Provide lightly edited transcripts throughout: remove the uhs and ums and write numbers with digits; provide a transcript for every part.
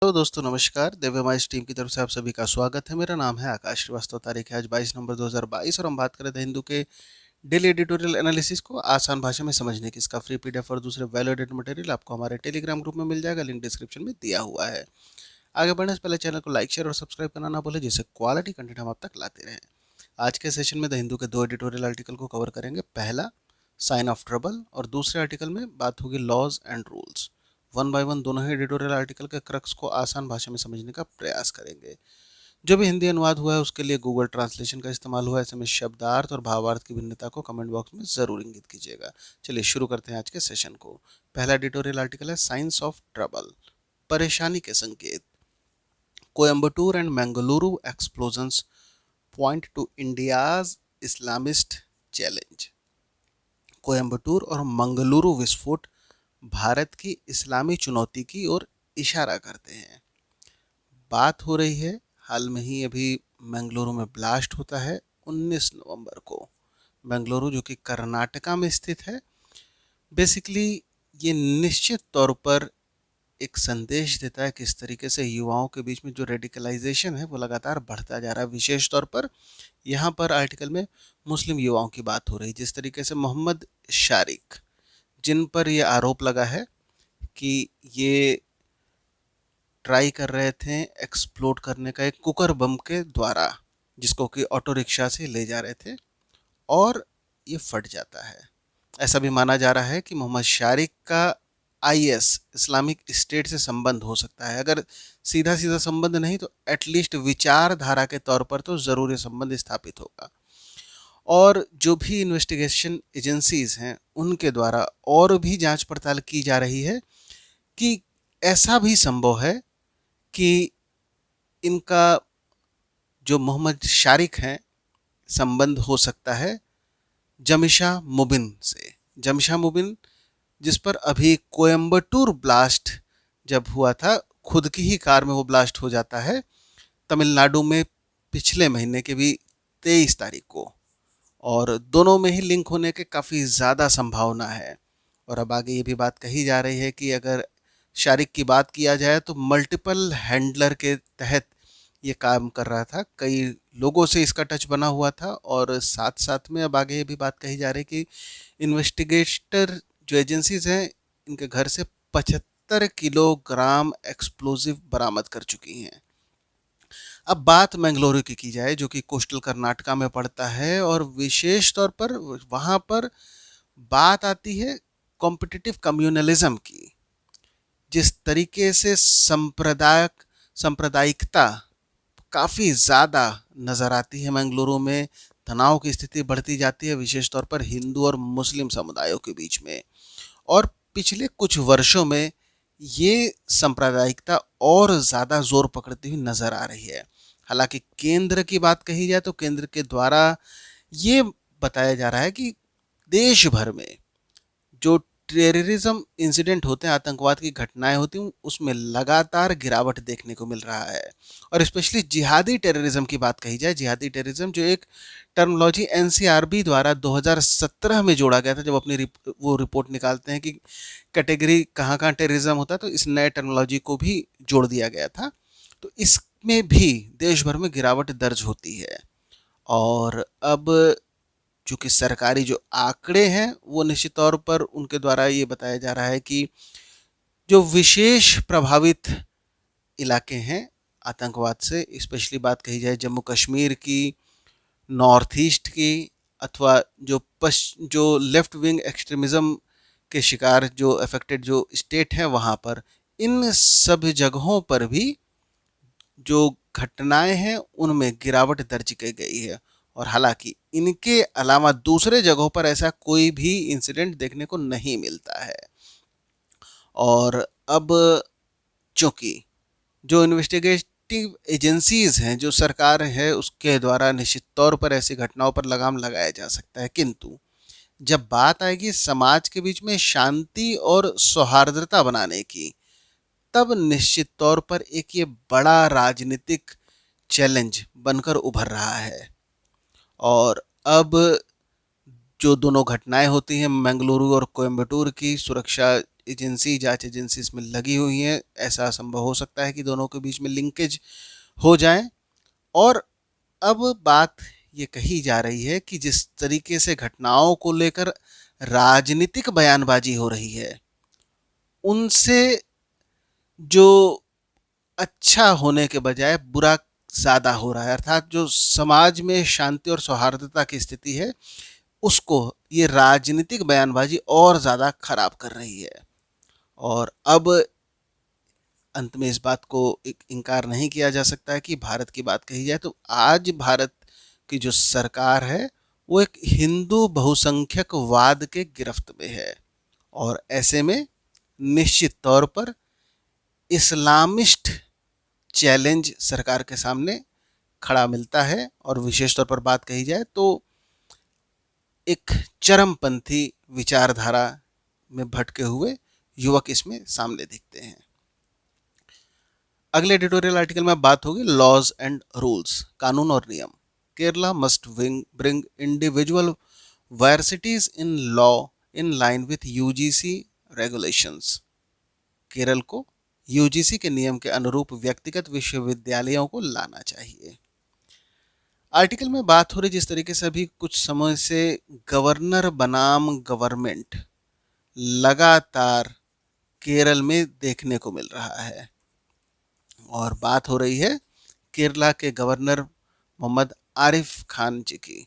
Hello दोस्तों, नमस्कार। दिव्य माइस team की तरफ से आप सभी का स्वागत है। मेरा नाम है आकाश श्रीवास्तव। तारीख है आज 22 नवंबर 2022 और हम बात कर रहे थे हिंदू के डेली एडिटोरियल एनालिसिस को आसान भाषा में समझने की। इसका फ्री पीडीएफ और दूसरे वैल्यूएडेड मटेरियल आपको हमारे टेलीग्राम ग्रुप में मिल जाएगा, लिंक डिस्क्रिप्शन में दिया हुआ है। आगे बढ़ने से पहले चैनल को लाइक, शेयर और सब्सक्राइब करना ना भूलें, जिससे क्वालिटी कंटेंट हम आप तक लाते रहें। आज के सेशन में द हिंदू के दो एडिटोरियल आर्टिकल को कवर करेंगे। पहला, साइन ऑफ ट्रबल, और दूसरे आर्टिकल में बात होगी laws and rules. One by one दोनों ही एडिटोरियल आर्टिकल के क्रक्स को आसान भाषा में समझने का प्रयास करेंगे। जो भी हिंदी अनुवाद हुआ है उसके लिए गूगल ट्रांसलेशन का इस्तेमाल हुआ है। ऐसे में शब्दार्थ और भावार्थ की भिन्नता को कमेंट बॉक्स में जरूर इंगित कीजिएगा। चलिए शुरू करते हैं आज के सेशन को। पहला एडिटोरियल आर्टिकल है साइंस ऑफ ट्रबल, परेशानी के संकेत। Coimbatore and Mangaluru explosions point two India's Islamist challenge. Coimbatore और मंगलुरु विस्फोट भारत की इस्लामी चुनौती की ओर इशारा करते हैं। बात हो रही है, हाल में ही अभी मंगलुरु में ब्लास्ट होता है 19 नवंबर को। मंगलुरु जो कि कर्नाटका में स्थित है। बेसिकली ये निश्चित तौर पर एक संदेश देता है किस तरीके से युवाओं के बीच में जो रेडिकलाइजेशन है वो लगातार बढ़ता जा रहा है। विशेष तौर पर यहाँ पर आर्टिकल में मुस्लिम युवाओं की बात हो रही है। जिस तरीके से मोहम्मद शारिक, जिन पर यह आरोप लगा है कि ये ट्राई कर रहे थे एक्सप्लोड करने का एक कुकर बम के द्वारा, जिसको कि ऑटो रिक्शा से ले जा रहे थे और ये फट जाता है। ऐसा भी माना जा रहा है कि मोहम्मद शारिक का आईएस इस्लामिक स्टेट से संबंध हो सकता है। अगर सीधा सीधा संबंध नहीं तो एटलीस्ट विचारधारा के तौर पर तो जरूर ये संबंध स्थापित होगा। और जो भी इन्वेस्टिगेशन एजेंसीज हैं उनके द्वारा और भी जांच पड़ताल की जा रही है कि ऐसा भी संभव है कि इनका जो मोहम्मद शारिक हैं संबंध हो सकता है जमिशा मुबिन से। जमिशा मुबिन जिस पर अभी कोयम्बटूर ब्लास्ट जब हुआ था, खुद की ही कार में वो ब्लास्ट हो जाता है तमिलनाडु में पिछले महीने के भी 23 तारीख को, और दोनों में ही लिंक होने के काफ़ी ज़्यादा संभावना है। और अब आगे ये भी बात कही जा रही है कि अगर शारिक की बात किया जाए तो मल्टीपल हैंडलर के तहत ये काम कर रहा था, कई लोगों से इसका टच बना हुआ था। और साथ साथ में अब आगे ये भी बात कही जा रही है कि इन्वेस्टिगेटर जो एजेंसीज हैं इनके घर से 75 किलोग्राम एक्सप्लोजिव बरामद कर चुकी हैं। अब बात मंगलुरु की जाए जो कि कोस्टल कर्नाटका में पड़ता है, और विशेष तौर पर वहाँ पर बात आती है कॉम्पिटिटिव कम्युनलिज्म की। जिस तरीके से सांप्रदायिकता काफ़ी ज़्यादा नज़र आती है मंगलुरु में, तनाव की स्थिति बढ़ती जाती है विशेष तौर पर हिंदू और मुस्लिम समुदायों के बीच में। और पिछले कुछ वर्षों में ये सांप्रदायिकता और ज़्यादा जोर पकड़ती हुई नज़र आ रही है। हालांकि केंद्र की बात कही जाए तो केंद्र के द्वारा ये बताया जा रहा है कि देश भर में जो टेररिज्म इंसिडेंट होते हैं, आतंकवाद की घटनाएं होती हैं, उसमें लगातार गिरावट देखने को मिल रहा है। और स्पेशली जिहादी टेररिज्म की बात कही जाए, जिहादी टेररिज्म जो एक टर्मिनोलॉजी एनसीआरबी द्वारा 2017 में जोड़ा गया था, जब अपनी वो रिपोर्ट निकालते हैं कि कैटेगरी कहाँ कहाँ टेररिज्म होता है, तो इस नए टर्मिनोलॉजी को भी जोड़ दिया गया था। तो इसमें भी देश भर में गिरावट दर्ज होती है। और अब चूँकि सरकारी जो आंकड़े हैं वो निश्चित तौर पर उनके द्वारा ये बताया जा रहा है कि जो विशेष प्रभावित इलाके हैं आतंकवाद से, स्पेशली बात कही जाए जम्मू कश्मीर की, नॉर्थ ईस्ट की, अथवा जो लेफ्ट विंग एक्सट्रीमिज्म के शिकार जो अफेक्टेड जो स्टेट हैं वहाँ पर, इन सब जगहों पर भी जो घटनाएं हैं उनमें गिरावट दर्ज की गई है। और हालांकि इनके अलावा दूसरे जगहों पर ऐसा कोई भी इंसिडेंट देखने को नहीं मिलता है। और अब चूंकि जो इन्वेस्टिगेटिव एजेंसीज हैं, जो सरकार है, उसके द्वारा निश्चित तौर पर ऐसी घटनाओं पर लगाम लगाया जा सकता है, किंतु जब बात आएगी समाज के बीच में शांति और सौहार्दता बनाने की, तब निश्चित तौर पर एक ये बड़ा राजनीतिक चैलेंज बनकर उभर रहा है। और अब जो दोनों घटनाएं होती हैं मंगलुरु और कोयम्बटूर की, सुरक्षा एजेंसी, जांच एजेंसी इसमें लगी हुई हैं। ऐसा संभव हो सकता है कि दोनों के बीच में लिंकेज हो जाए। और अब बात ये कही जा रही है कि जिस तरीके से घटनाओं को लेकर राजनीतिक बयानबाजी हो रही है, उनसे जो अच्छा होने के बजाय बुरा ज़्यादा हो रहा है। अर्थात जो समाज में शांति और सौहार्दता की स्थिति है, उसको ये राजनीतिक बयानबाजी और ज़्यादा खराब कर रही है। और अब अंत में इस बात को इनकार नहीं किया जा सकता है कि भारत की बात कही जाए तो आज भारत की जो सरकार है वो एक हिंदू बहुसंख्यकवाद के गिरफ्त में है। और ऐसे में निश्चित तौर पर इस्लामिस्ट चैलेंज सरकार के सामने खड़ा मिलता है। और विशेष तौर पर बात कही जाए तो एक चरमपंथी विचारधारा में भटके हुए युवक इसमें सामने दिखते हैं। अगले एडिटोरियल आर्टिकल में बात होगी लॉज एंड रूल्स, कानून और नियम। Kerala must bring individual varsities in law in line with UGC regulations. Kerala को यूजीसी के नियम के अनुरूप व्यक्तिगत विश्वविद्यालयों को लाना चाहिए। आर्टिकल में बात हो रही जिस तरीके से अभी कुछ समय से गवर्नर बनाम गवर्नमेंट लगातार केरल में देखने को मिल रहा है। और बात हो रही है केरला के गवर्नर मोहम्मद आरिफ खान जी की,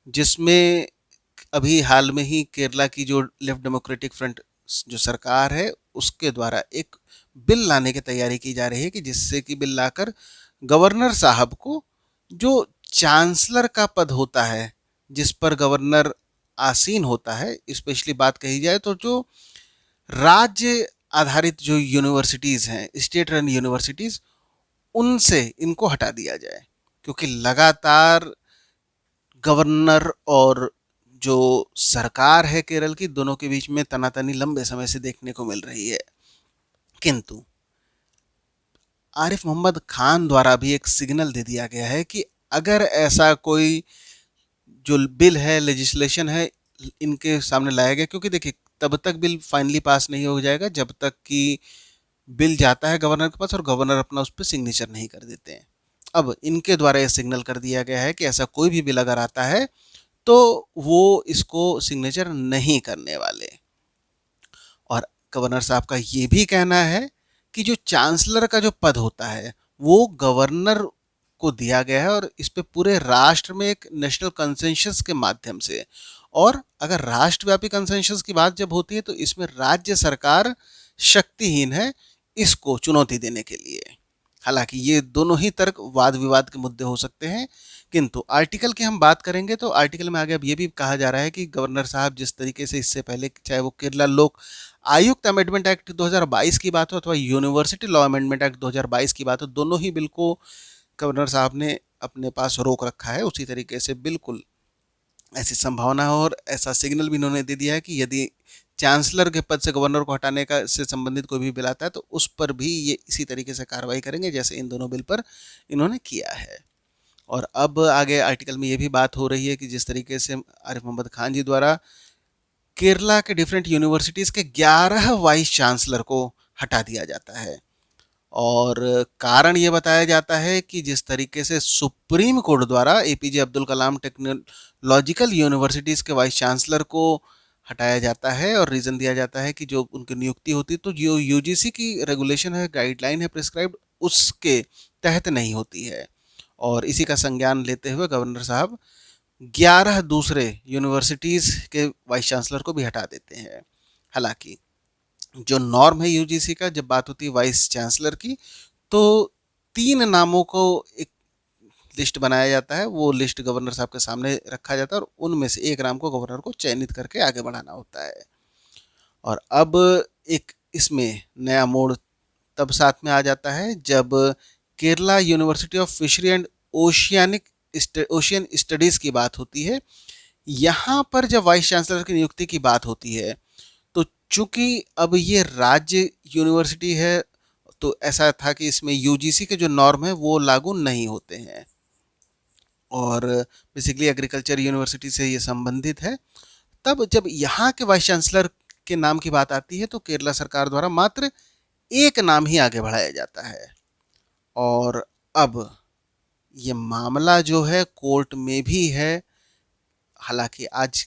जिसमें अभी हाल में ही केरला की जो लेफ्ट डेमोक्रेटिक फ्रंट जो सरकार है उसके द्वारा एक बिल लाने की तैयारी की जा रही है कि जिससे कि बिल लाकर गवर्नर साहब को जो चांसलर का पद होता है, जिस पर गवर्नर आसीन होता है, स्पेशली बात कही जाए तो जो राज्य आधारित जो यूनिवर्सिटीज़ हैं, स्टेट रन यूनिवर्सिटीज़, उनसे इनको हटा दिया जाए। क्योंकि लगातार गवर्नर और जो सरकार है केरल की, दोनों के बीच में तनातनी लंबे समय से देखने को मिल रही है। किंतु आरिफ मोहम्मद खान द्वारा भी एक सिग्नल दे दिया गया है कि अगर ऐसा कोई जो बिल है, लेजिस्लेशन है, इनके सामने लाया गया, क्योंकि देखिए तब तक बिल फाइनली पास नहीं हो जाएगा जब तक कि बिल जाता है गवर्नर के पास और गवर्नर अपना उस पर सिग्नेचर नहीं कर देते हैं। अब इनके द्वारा ये सिग्नल कर दिया गया है कि ऐसा कोई भी बिल अगर आता है तो वो इसको सिग्नेचर नहीं करने वाले। और गवर्नर साहब का ये भी कहना है कि जो चांसलर का जो पद होता है वो गवर्नर को दिया गया है और इस पे पूरे राष्ट्र में एक नेशनल कंसेंसस के माध्यम से, और अगर राष्ट्रव्यापी कंसेंसस की बात जब होती है तो इसमें राज्य सरकार शक्तिहीन है इसको चुनौती देने के लिए। हालांकि ये दोनों ही तर्क वाद विवाद के मुद्दे हो सकते हैं, किंतु आर्टिकल की हम बात करेंगे तो आर्टिकल में आगे अब ये भी कहा जा रहा है कि गवर्नर साहब जिस तरीके से इससे पहले, चाहे वो केरला लोक आयुक्त अमेंडमेंट एक्ट 2022 की बात हो अथवा यूनिवर्सिटी लॉ अमेंडमेंट एक्ट 2022 की बात हो, दोनों ही बिल को गवर्नर साहब ने अपने पास रोक रखा है। उसी तरीके से बिल्कुल ऐसी संभावना हो और ऐसा सिग्नल भी इन्होंने दे दिया है कि यदि चांसलर के पद से गवर्नर को हटाने का से संबंधित कोई भी बिल आता है तो उस पर भी ये इसी तरीके से कार्रवाई करेंगे जैसे इन दोनों बिल पर इन्होंने किया है। और अब आगे आर्टिकल में ये भी बात हो रही है कि जिस तरीके से आरिफ मोहम्मद खान जी द्वारा केरला के डिफरेंट यूनिवर्सिटीज़ के 11 वाइस चांसलर को हटा दिया जाता है। और कारण ये बताया जाता है कि जिस तरीके से सुप्रीम कोर्ट द्वारा APJ Abdul Kalam technological universities के वाइस चांसलर को हटाया जाता है और रीज़न दिया जाता है कि जो उनकी नियुक्ति होती है तो जो यूजीसी की रेगुलेशन है, गाइडलाइन है प्रिस्क्राइब्ड, उसके तहत नहीं होती है। और इसी का संज्ञान लेते हुए गवर्नर साहब 11 दूसरे यूनिवर्सिटीज़ के वाइस चांसलर को भी हटा देते हैं। हालांकि जो नॉर्म है यूजीसी का, जब बात होती है वाइस चांसलर की, तो 3 नामों को एक लिस्ट बनाया जाता है, वो लिस्ट गवर्नर साहब के सामने रखा जाता है और उनमें से एक नाम को गवर्नर को चयनित करके आगे बढ़ाना होता है। और अब एक इसमें नया मोड़ तब साथ में आ जाता है जब Kerala university of fishery and ocean studies की बात होती है। यहाँ पर जब वाइस चांसलर की नियुक्ति की बात होती है तो चूंकि अब ये राज्य यूनिवर्सिटी है तो ऐसा था कि इसमें यूजीसी के जो नॉर्म है वो लागू नहीं होते हैं और बेसिकली एग्रीकल्चर यूनिवर्सिटी से ये संबंधित है। तब जब यहाँ के वाइस चांसलर के नाम की बात आती है तो केरला सरकार द्वारा मात्र एक नाम ही आगे बढ़ाया जाता है। और अब ये मामला जो है कोर्ट में भी है। हालांकि आज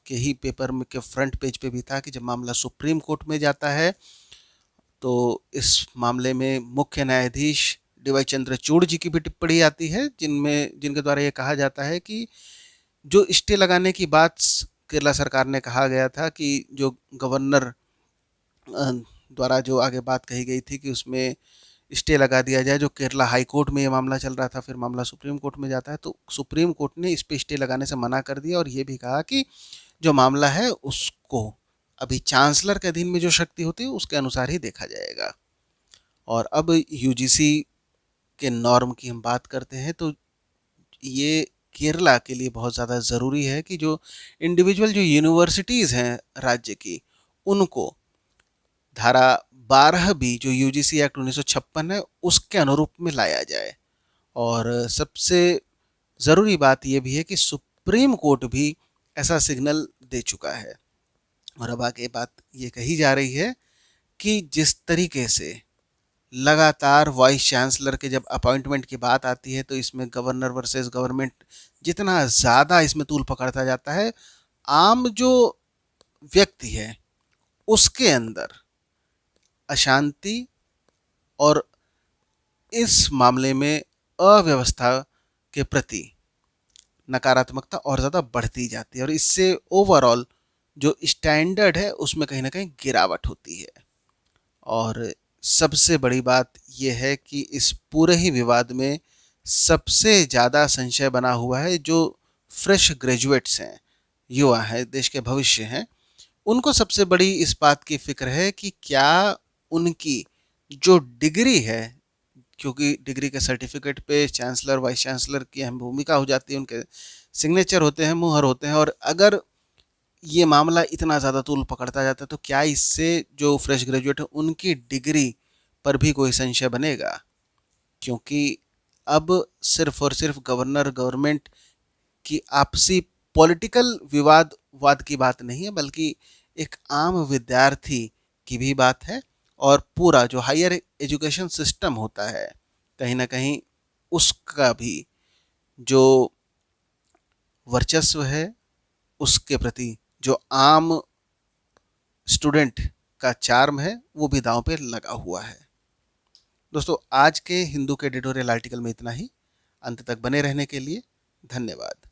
के ही पेपर में के फ्रंट पेज पे भी था कि जब मामला सुप्रीम कोर्ट में जाता है तो इस मामले में मुख्य न्यायाधीश डीवाई चंद्रचूड़ जी की भी टिप्पणी आती है, जिनके द्वारा ये कहा जाता है कि जो स्टे लगाने की बात केरला सरकार ने कहा गया था कि जो गवर्नर द्वारा जो आगे बात कही गई थी कि उसमें स्टे लगा दिया जाए, जो केरला हाई कोर्ट में ये मामला चल रहा था, फिर मामला सुप्रीम कोर्ट में जाता है तो सुप्रीम कोर्ट ने इस पे स्टे लगाने से मना कर दिया और ये भी कहा कि जो मामला है उसको अभी चांसलर के अधीन में जो शक्ति होती है उसके अनुसार ही देखा जाएगा। और अब यूजीसी के नॉर्म की हम बात करते हैं तो ये केरला के लिए बहुत ज़्यादा ज़रूरी है कि जो इंडिविजुअल जो यूनिवर्सिटीज़ हैं राज्य की, उनको धारा 12 भी जो यूजीसी एक्ट 1956 है उसके अनुरूप में लाया जाए। और सबसे ज़रूरी बात यह भी है कि सुप्रीम कोर्ट भी ऐसा सिग्नल दे चुका है। और अब आगे बात ये कही जा रही है कि जिस तरीके से लगातार वाइस चांसलर के जब अपॉइंटमेंट की बात आती है तो इसमें गवर्नर वर्सेस गवर्नमेंट जितना ज़्यादा इसमें तूल पकड़ता जाता है, आम जो व्यक्ति है उसके अंदर अशांति और इस मामले में अव्यवस्था के प्रति नकारात्मकता और ज़्यादा बढ़ती जाती है और इससे ओवरऑल जो स्टैंडर्ड है उसमें कहीं ना कहीं गिरावट होती है। और सबसे बड़ी बात यह है कि इस पूरे ही विवाद में सबसे ज़्यादा संशय बना हुआ है जो फ्रेश ग्रेजुएट्स हैं, युवा हैं, देश के भविष्य हैं, उनको सबसे बड़ी इस बात की फ़िक्र है कि क्या उनकी जो डिग्री है, क्योंकि डिग्री के सर्टिफिकेट पे चांसलर वाइस चांसलर की अहम भूमिका हो जाती है, उनके सिग्नेचर होते हैं, मुहर होते हैं, और अगर ये मामला इतना ज़्यादा तूल पकड़ता जाता है तो क्या इससे जो फ्रेश ग्रेजुएट है उनकी डिग्री पर भी कोई संशय बनेगा? क्योंकि अब सिर्फ और सिर्फ गवर्नर गवर्नमेंट की आपसी पॉलिटिकल वाद की बात नहीं है, बल्कि एक आम विद्यार्थी की भी बात है। और पूरा जो हायर एजुकेशन सिस्टम होता है कहीं ना कहीं उसका भी जो वर्चस्व है उसके प्रति जो आम स्टूडेंट का चार्म है वो भी दांव पे लगा हुआ है। दोस्तों, आज के हिंदू के एडिटोरियल आर्टिकल में इतना ही। अंत तक बने रहने के लिए धन्यवाद।